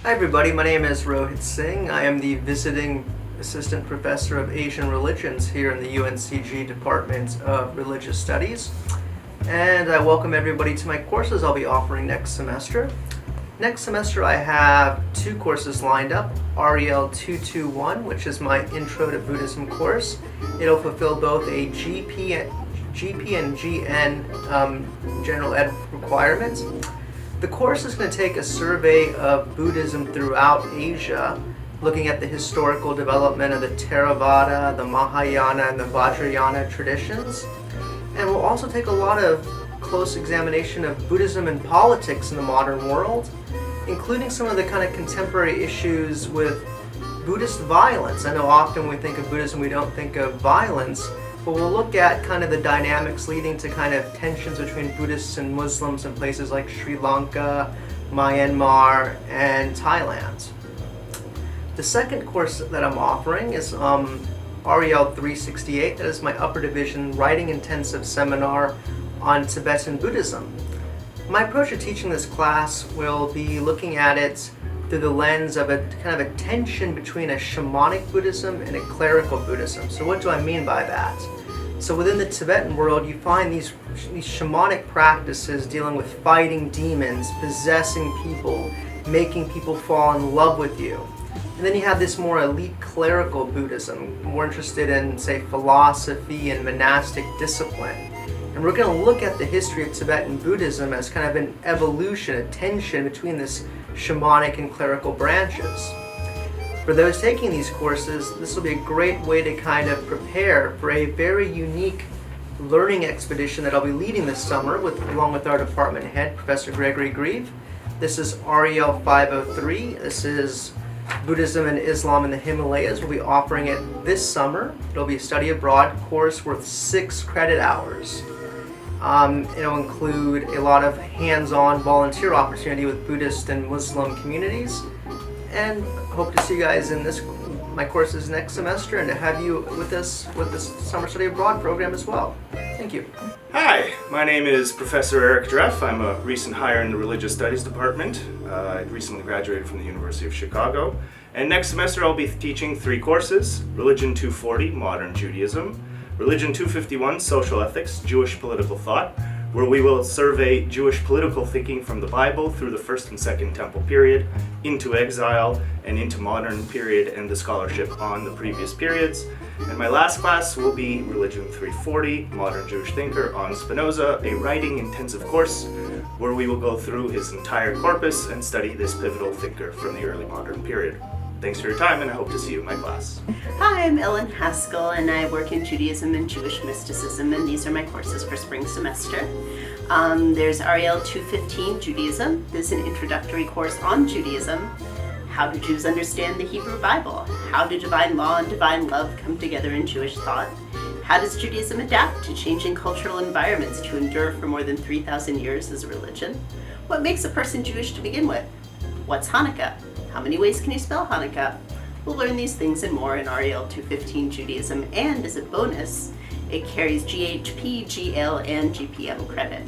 Hi everybody, my name is Rel Spring. I am the visiting assistant professor of Asian religions here in the UNCG Department of Religious Studies. And I welcome everybody to my courses I'll be offering next semester. Next semester I have two courses lined up, Rel 221, which is my Intro to Buddhism course. It'll fulfill both a GP and GN general ed requirements. The course is going to take a survey of Buddhism throughout Asia, looking at the historical development of the Theravada, the Mahayana, and the Vajrayana traditions. And we'll also take a lot of close examination of Buddhism and politics in the modern world, including some of the kind of contemporary issues with Buddhist violence. I know often when we think of Buddhism we don't think of violence, but we'll look at kind of the dynamics leading to kind of tensions between Buddhists and Muslims in places like Sri Lanka, Myanmar, and Thailand. The second course that I'm offering is Rel 368. That is my upper division writing intensive seminar on Tibetan Buddhism. My approach to teaching this class will be looking at it through the lens of a kind of a tension between a shamanic Buddhism and a clerical Buddhism. So what do I mean by that? So within the Tibetan world, you find these shamanic practices dealing with fighting demons, possessing people, making people fall in love with you. And then you have this more elite clerical Buddhism, more interested in, say, philosophy and monastic discipline. And we're going to look at the history of Tibetan Buddhism as kind of an evolution, a tension between this shamanic and clerical branches. For those taking these courses, this will be a great way to kind of prepare for a very unique learning expedition that I'll be leading this summer along with our department head, Professor Gregory Grieve. This is Rel 503. This is Buddhism and Islam in the Himalayas. We'll be offering it this summer. It'll be a study abroad course worth 6 credit hours. It'll include a lot of hands-on volunteer opportunity with Buddhist and Muslim communities. And hope to see you guys in my courses next semester and to have you with us with this summer study abroad program as well. Thank you. Hi, my name is Professor Eric Dreff. I'm a recent hire in the Religious Studies Department. I recently graduated from the University of Chicago. And next semester I'll be teaching 3 courses: Religion 240, Modern Judaism; Religion 251, Social Ethics, Jewish Political Thought, where we will survey Jewish political thinking from the Bible through the First and Second Temple period, into exile, and into modern period and the scholarship on the previous periods. And my last class will be Religion 340, Modern Jewish Thinker on Spinoza, a writing intensive course where we will go through his entire corpus and study this pivotal thinker from the early modern period. Thanks for your time, and I hope to see you in my class. Hi, I'm Ellen Haskell, and I work in Judaism and Jewish mysticism, and these are my courses for spring semester. There's Rel 215, Judaism. This is an introductory course on Judaism. How do Jews understand the Hebrew Bible? How do divine law and divine love come together in Jewish thought? How does Judaism adapt to changing cultural environments to endure for more than 3,000 years as a religion? What makes a person Jewish to begin with? What's Hanukkah? How many ways can you spell Hanukkah? We'll learn these things and more in Rel 215 Judaism, and as a bonus, it carries GHP, GL, and GPM credit.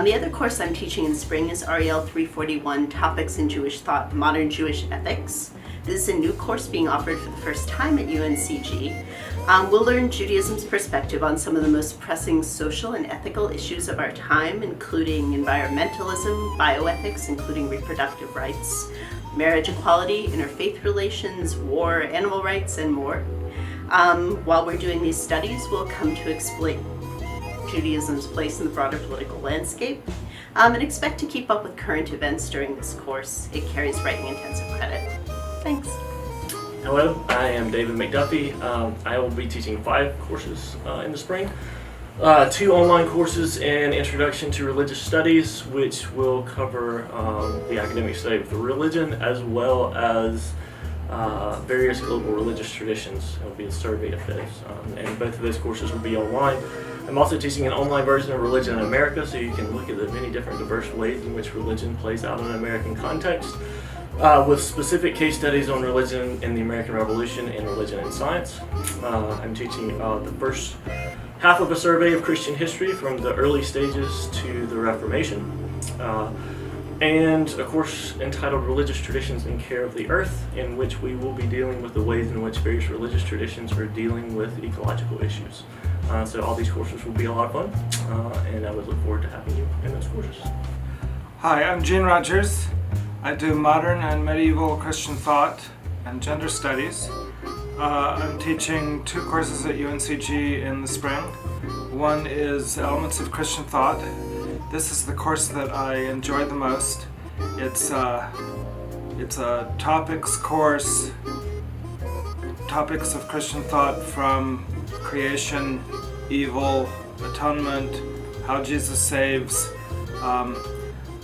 The other course I'm teaching in spring is Rel 341, Topics in Jewish Thought, Modern Jewish Ethics. This is a new course being offered for the first time at UNCG. We'll learn Judaism's perspective on some of the most pressing social and ethical issues of our time, including environmentalism, bioethics, including reproductive rights, marriage equality, interfaith relations, war, animal rights, and more. While we're doing these studies, we'll come to explain Judaism's place in the broader political landscape, and expect to keep up with current events during this course. It carries writing intensive credit. Thanks. Hello, I am David McDuffie. I will be teaching 5 courses in the spring. 2 online courses in Introduction to Religious Studies, which will cover the academic study of the religion as well as various global religious traditions. It will be a survey of those, and both of those courses will be online. I'm also teaching an online version of Religion in America, so you can look at the many different diverse ways in which religion plays out in an American context, with specific case studies on religion in the American Revolution and religion in science. I'm teaching the first half of a survey of Christian history from the early stages to the Reformation. And a course entitled Religious Traditions and Care of the Earth, in which we will be dealing with the ways in which various religious traditions are dealing with ecological issues. So all these courses will be a lot of fun, and I would look forward to having you in those courses. Hi, I'm Gene Rogers. I do modern and medieval Christian thought and gender studies. I'm teaching 2 courses at UNCG in the spring. One is Elements of Christian Thought. This is the course that I enjoy the most. It's a topics course, topics of Christian thought from creation, evil, atonement, how Jesus saves,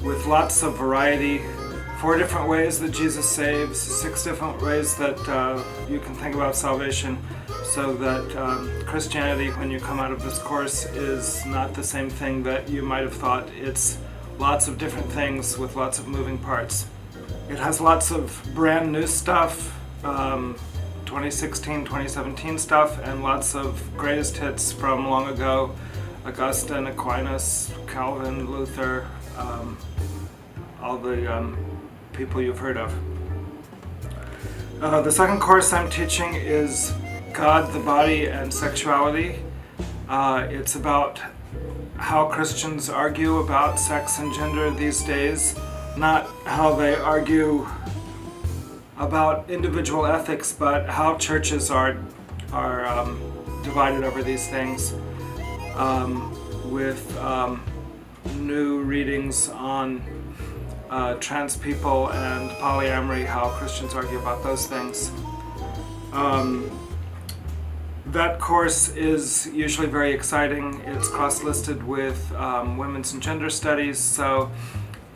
with lots of variety. 4 different ways that Jesus saves, 6 different ways that you can think about salvation, so that Christianity, when you come out of this course, is not the same thing that you might have thought. It's lots of different things with lots of moving parts. It has lots of brand new stuff, 2016, 2017 stuff, and lots of greatest hits from long ago: Augustine, Aquinas, Calvin, Luther, all the people you've heard of. The second course I'm teaching is God, the Body, and Sexuality. It's about how Christians argue about sex and gender these days, not how they argue about individual ethics, but how churches are divided over these things, with new readings on trans people and polyamory, how Christians argue about those things. That course is usually very exciting. It's cross-listed with women's and gender studies, so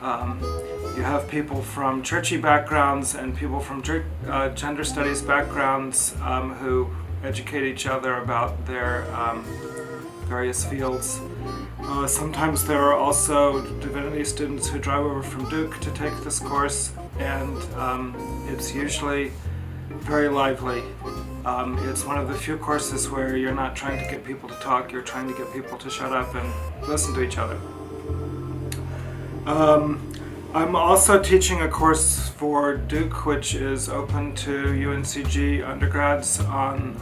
you have people from churchy backgrounds and people from gender studies backgrounds who educate each other about their various fields. Sometimes there are also divinity students who drive over from Duke to take this course, and it's usually very lively. It's one of the few courses where you're not trying to get people to talk, you're trying to get people to shut up and listen to each other. I'm also teaching a course for Duke, which is open to UNCG undergrads, on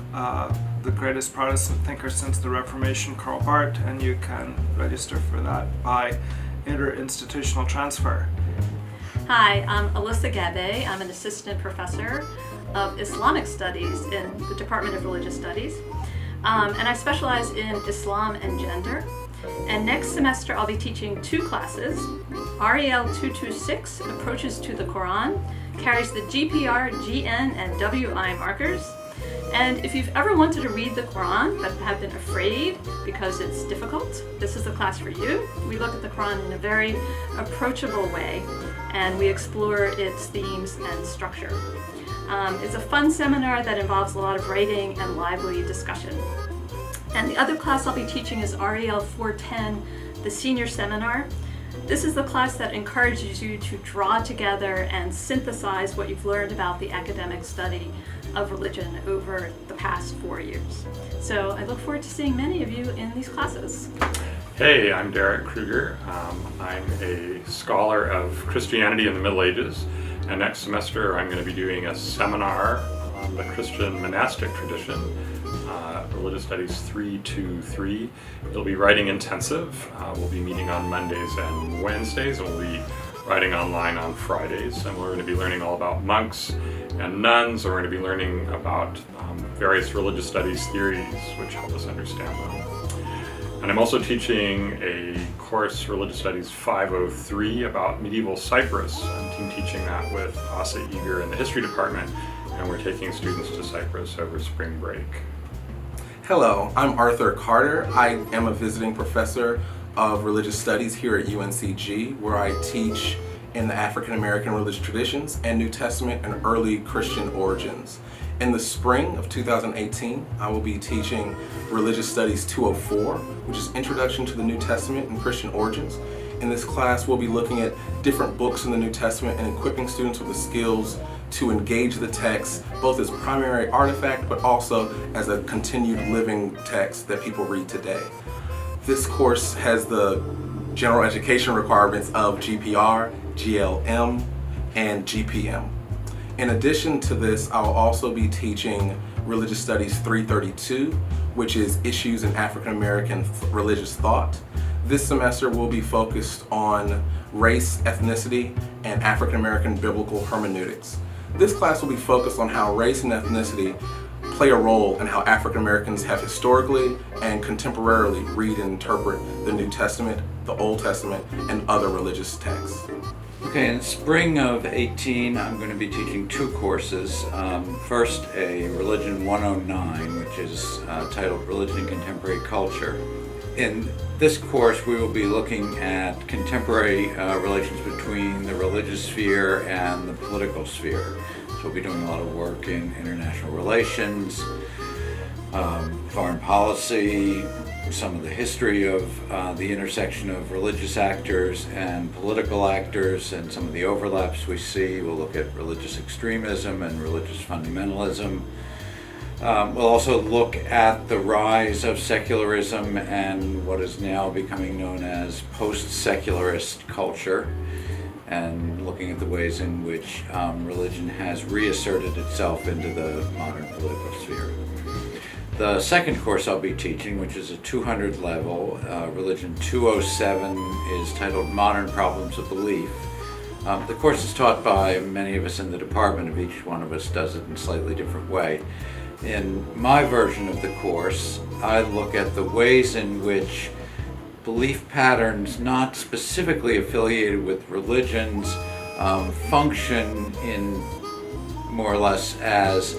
the greatest Protestant thinker since the Reformation, Karl Barth, and you can register for that by inter-institutional transfer. Hi, I'm Alyssa Gabe. I'm an assistant professor of Islamic Studies in the Department of Religious Studies, and I specialize in Islam and gender. And next semester I'll be teaching 2 classes. REL 226, Approaches to the Quran, carries the GPR, GN, and WI markers. And if you've ever wanted to read the Quran but have been afraid because it's difficult, this is the class for you. We look at the Quran in a very approachable way, and we explore its themes and structure. It's a fun seminar that involves a lot of writing and lively discussion. And the other class I'll be teaching is REL 410, the senior seminar. This is the class that encourages you to draw together and synthesize what you've learned about the academic study of religion over the past 4 years. So I look forward to seeing many of you in these classes. Hey, I'm Derek Kruger. I'm a scholar of Christianity in the Middle Ages, and next semester I'm going to be doing a seminar on the Christian monastic tradition, Religious Studies 323. It'll be writing intensive. We'll be meeting on Mondays and Wednesdays, and we'll be writing online on Fridays, and we're going to be learning all about monks and nuns, and we're going to be learning about various religious studies theories which help us understand them. And I'm also teaching a course, Religious Studies 503, about medieval Cyprus. I'm teaching that with Asa Eager in the history department, and we're taking students to Cyprus over spring break. Hello, I'm Arthur Carter. I am a visiting professor of religious studies here at UNCG, where I teach in the African American religious traditions and New Testament and early Christian origins. In the spring of 2018, I will be teaching Religious Studies 204, which is Introduction to the New Testament and Christian Origins. In this class, we'll be looking at different books in the New Testament and equipping students with the skills to engage the text, both as primary artifact, but also as a continued living text that people read today. This course has the general education requirements of GPR, GLM, and GPM. In addition to this, I'll also be teaching Religious Studies 332, which is Issues in African American Religious Thought. This semester will be focused on race, ethnicity, and African American biblical hermeneutics. This class will be focused on how race and ethnicity play a role in how African Americans have historically and contemporarily read and interpret the New Testament, the Old Testament, and other religious texts. Okay, in spring of 18, I'm going to be teaching two courses. First, a Religion 109, which is titled Religion and Contemporary Culture. In this course, we will be looking at contemporary relations between the religious sphere and the political sphere. So we'll be doing a lot of work in international relations, foreign policy, some of the history of the intersection of religious actors and political actors and some of the overlaps we see. We'll look at religious extremism and religious fundamentalism. We'll also look at the rise of secularism and what is now becoming known as post-secularist culture, and looking at the ways in which religion has reasserted itself into the modern political sphere. The second course I'll be teaching, which is a 200 level, Religion 207, is titled Modern Problems of Belief. The course is taught by many of us in the department, and each one of us does it in a slightly different way. In my version of the course, I look at the ways in which belief patterns not specifically affiliated with religions function in more or less as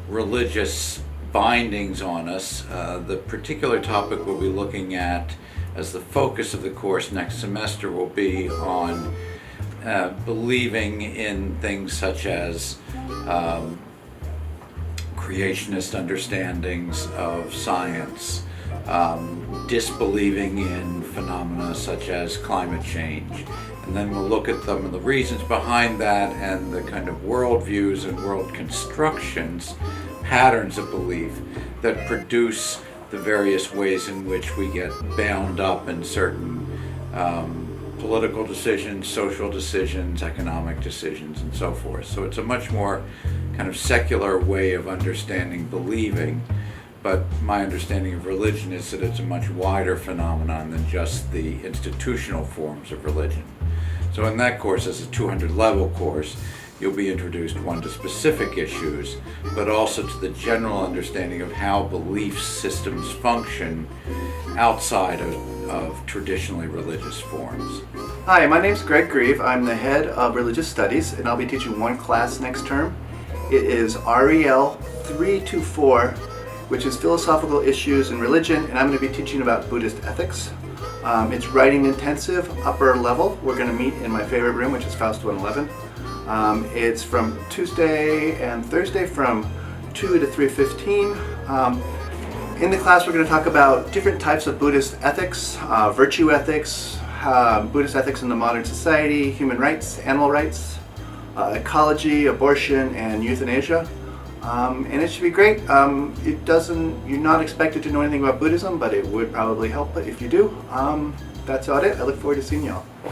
religious bindings on us. The particular topic we'll be looking at as the focus of the course next semester will be on believing in things such as creationist understandings of science, disbelieving in phenomena such as climate change. And then we'll look at some of the reasons behind that and the kind of worldviews and world constructions, patterns of belief that produce the various ways in which we get bound up in certain political decisions, social decisions, economic decisions, and so forth. So it's a much more kind of secular way of understanding believing, but my understanding of religion is that it's a much wider phenomenon than just the institutional forms of religion. So in that course, as a 200 level course, you'll be introduced, one, to specific issues, but also to the general understanding of how belief systems function outside of traditionally religious forms. Hi, my name's Greg Grieve. I'm the head of Religious Studies, and I'll be teaching one class next term. It is REL 324, which is Philosophical Issues in Religion, and I'm going to be teaching about Buddhist ethics. It's writing intensive, upper level. We're going to meet in my favorite room, which is Faust 111. It's from Tuesday and Thursday from 2 to 3:15. In the class, we're going to talk about different types of Buddhist ethics, virtue ethics, Buddhist ethics in the modern society, human rights, animal rights, ecology, abortion, and euthanasia. And it should be great. You're not expected to know anything about Buddhism, but it would probably help if you do. That's about it. I look forward to seeing y'all.